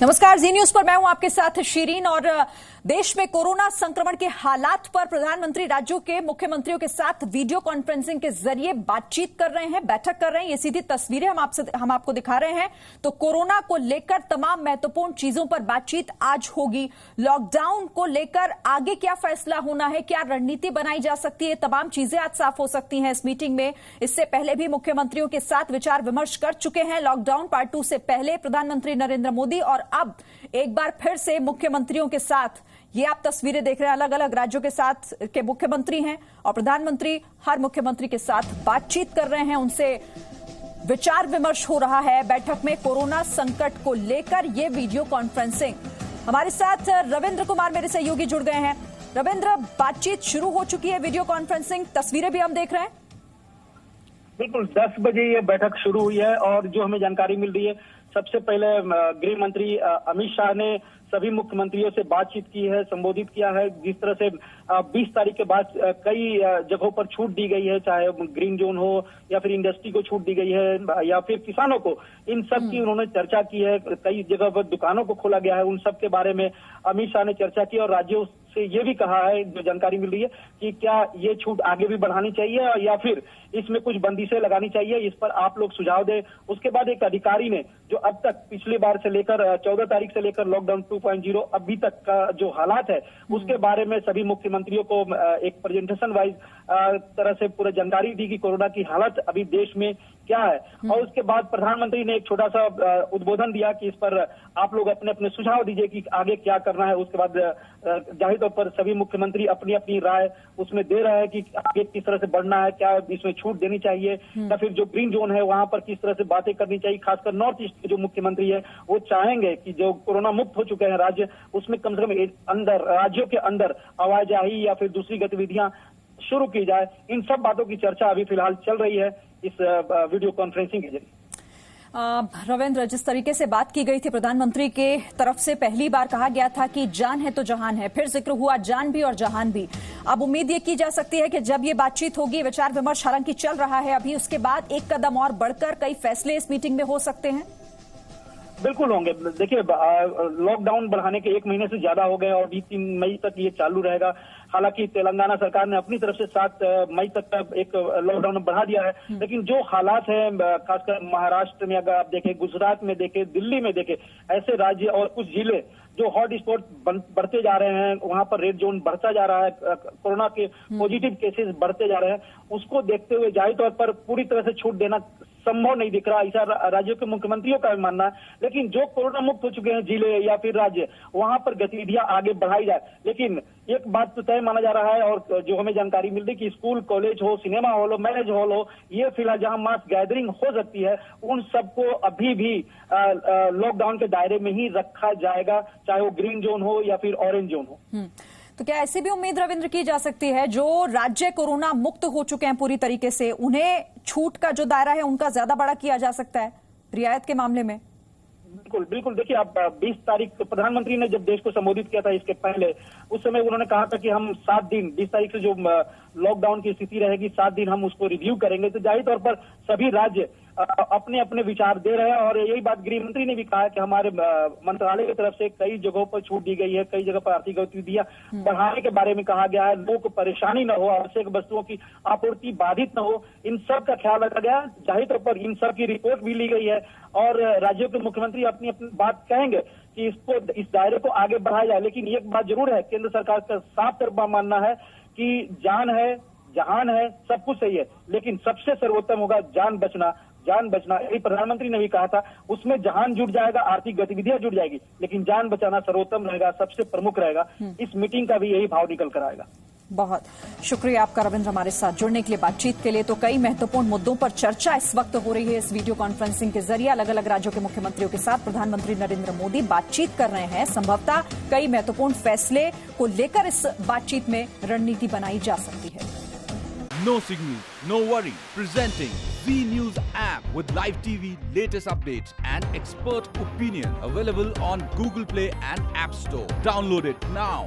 नमस्कार, जी न्यूज पर मैं हूं आपके साथ शीरीन। और देश में कोरोना संक्रमण के हालात पर प्रधानमंत्री राज्यों के मुख्यमंत्रियों के साथ वीडियो कॉन्फ्रेंसिंग के जरिए बातचीत कर रहे हैं, बैठक कर रहे हैं। ये सीधी तस्वीरें हम आपको दिखा रहे हैं। तो कोरोना को लेकर तमाम महत्वपूर्ण चीजों पर बातचीत आज होगी। लॉकडाउन को लेकर आगे क्या फैसला होना है, क्या रणनीति बनाई जा सकती है, तमाम चीजें आज साफ हो सकती हैं इस मीटिंग में। इससे पहले भी मुख्यमंत्रियों के साथ विचार विमर्श कर चुके हैं। लॉकडाउन पार्ट 2 से पहले प्रधानमंत्री नरेंद्र मोदी और अब एक बार फिर से मुख्यमंत्रियों के साथ, ये आप तस्वीरें देख रहे हैं, अलग अलग राज्यों के साथ के मुख्यमंत्री हैं और प्रधानमंत्री हर मुख्यमंत्री के साथ बातचीत कर रहे हैं, उनसे विचार विमर्श हो रहा है। बैठक में कोरोना संकट को लेकर ये वीडियो कॉन्फ्रेंसिंग। हमारे साथ रविंद्र कुमार मेरे सहयोगी जुड़ गए हैं। रविंद्र, बातचीत शुरू हो चुकी है, वीडियो कॉन्फ्रेंसिंग, तस्वीरें भी हम देख रहे हैं। बिल्कुल 10 बजे ये बैठक शुरू हुई है और जो हमें जानकारी मिल रही है, सबसे पहले गृह मंत्री अमित शाह ने सभी मुख्यमंत्रियों से बातचीत की है, संबोधित किया है। जिस तरह से 20 तारीख के बाद कई जगहों पर छूट दी गई है, चाहे ग्रीन जोन हो या फिर इंडस्ट्री को छूट दी गई है या फिर किसानों को, इन सब की उन्होंने चर्चा की है। कई जगह पर दुकानों को खोला गया है, उन सब के बारे में अमित शाह ने चर्चा की और राज्यों से ये भी कहा है, जो जानकारी मिल रही है, कि क्या ये छूट आगे भी बढ़ानी चाहिए या फिर इसमें कुछ बंदिशें लगानी चाहिए, इस पर आप लोग सुझाव दें। उसके बाद एक अधिकारी ने जो अब तक पिछली बार से लेकर 14 तारीख से लेकर लॉकडाउन 2.0 अभी तक का जो हालात है, उसके बारे में सभी मुख्यमंत्रियों को एक प्रेजेंटेशन वाइज तरह से पूरा जानकारी दी कि कोरोना की हालत अभी देश में क्या है। और उसके बाद प्रधानमंत्री ने एक छोटा सा उद्बोधन दिया कि इस पर आप लोग अपने अपने सुझाव दीजिए कि आगे क्या करना है। उसके बाद जाहिर तौर पर सभी मुख्यमंत्री अपनी अपनी राय उसमें दे रहे हैं कि आगे किस तरह से बढ़ना है, क्या इसमें छूट देनी चाहिए या फिर जो ग्रीन जोन है वहां पर किस तरह से बातें करनी चाहिए। खासकर नॉर्थ ईस्ट के जो मुख्यमंत्री है वो चाहेंगे कि जो कोरोना मुक्त हो चुके हैं राज्य, उसमें कम से कम अंदर राज्यों के अंदर आवाजाही या फिर दूसरी गतिविधियां शुरू की जाए। इन सब बातों की चर्चा अभी फिलहाल चल रही है इस वीडियो कॉन्फ्रेंसिंग के जरिए। रविंद्र, जिस तरीके से बात की गई थी प्रधानमंत्री के तरफ से, पहली बार कहा गया था कि जान है तो जहान है, फिर जिक्र हुआ जान भी और जहान भी। अब उम्मीद ये की जा सकती है कि जब ये बातचीत होगी, विचार विमर्श हालांकि चल रहा है अभी, उसके बाद एक कदम और बढ़कर कई फैसले इस मीटिंग में हो सकते हैं। बिल्कुल होंगे। देखिए, लॉकडाउन बढ़ाने के 1 महीने से ज्यादा हो गए और 3 मई तक ये चालू रहेगा। हालांकि तेलंगाना सरकार ने अपनी तरफ से 7 मई तक का एक लॉकडाउन बढ़ा दिया है, लेकिन जो हालात है, खासकर महाराष्ट्र में अगर आप देखें, गुजरात में देखें, दिल्ली में देखें, ऐसे राज्य और कुछ जिले जो हॉट स्पॉट बढ़ते जा रहे हैं, वहां पर रेड जोन बढ़ता जा रहा है, कोरोना के पॉजिटिव केसेस बढ़ते जा रहे हैं, उसको देखते हुए जाहिर तौर पर पूरी तरह से छूट देना संभव नहीं दिख रहा, ऐसा राज्यों के मुख्यमंत्रियों का भी मानना है। लेकिन जो कोरोना मुक्त हो चुके हैं जिले या फिर राज्य, वहां पर गतिविधियां आगे बढ़ाई जाए। लेकिन एक बात तो तय माना जा रहा है और जो हमें जानकारी मिल रही कि स्कूल, कॉलेज हो, सिनेमा हॉल हो, मैरिज हॉल हो, ये फिलहाल जहां मास गैदरिंग हो सकती है, उन सबको अभी भी लॉकडाउन के दायरे में ही रखा जाएगा, चाहे वो ग्रीन जोन हो या फिर ऑरेंज जोन हो। तो क्या ऐसी भी उम्मीद रविंद्र की जा सकती है, जो राज्य कोरोना मुक्त हो चुके हैं पूरी तरीके से, उन्हें छूट का जो दायरा है उनका ज्यादा बड़ा किया जा सकता है रियायत के मामले में? बिल्कुल बिल्कुल। देखिए, अब 20 तारीख प्रधानमंत्री ने जब देश को संबोधित किया था इसके पहले, उस समय उन्होंने कहा था कि हम 7 दिन, 20 तारीख से जो लॉकडाउन की स्थिति रहेगी, 7 दिन हम उसको रिव्यू करेंगे। तो जाहिर तौर पर सभी राज्य अपने अपने विचार दे रहे हैं और यही बात गृह मंत्री ने भी कहा है कि हमारे मंत्रालय की तरफ से कई जगहों पर छूट दी गई है, कई जगह पर आर्थिक गतिविधियां बढ़ाने के बारे में कहा गया है, लोगों को परेशानी न हो, आवश्यक वस्तुओं की आपूर्ति बाधित न हो, इन सब का ख्याल रखा गया। जाहिर तौर पर इन सब की रिपोर्ट भी ली गई है और राज्यों के मुख्यमंत्री अपनी अपनी बात कहेंगे कि इसको, इस दायरे को आगे बढ़ाया जाए। लेकिन एक बात जरूर है, केंद्र सरकार का साफ तौर मानना है कि जान है, जहान है, सब कुछ सही है, लेकिन सबसे सर्वोत्तम होगा जान बचना। जान बचना, यही प्रधानमंत्री ने भी कहा था, उसमें जहान जुट जाएगा, आर्थिक गतिविधियां जुट जाएगी, लेकिन जान बचाना सर्वोत्तम रहेगा, सबसे प्रमुख रहेगा। इस मीटिंग का भी यही भाव निकल कर आएगा। बहुत शुक्रिया आपका रविंद्र, हमारे साथ जुड़ने के लिए, बातचीत के लिए। तो कई महत्वपूर्ण मुद्दों पर चर्चा इस वक्त हो रही है इस वीडियो कॉन्फ्रेंसिंग के जरिए। अलग अलग राज्यों के मुख्यमंत्रियों के साथ प्रधानमंत्री नरेंद्र मोदी बातचीत कर रहे हैं। संभवतः कई महत्वपूर्ण फैसले को लेकर इस बातचीत में रणनीति बनाई जा सकती है। No signal, no worry. Presenting Z News app with live TV, latest updates and expert opinion. Available on Google Play and App Store. Download it now.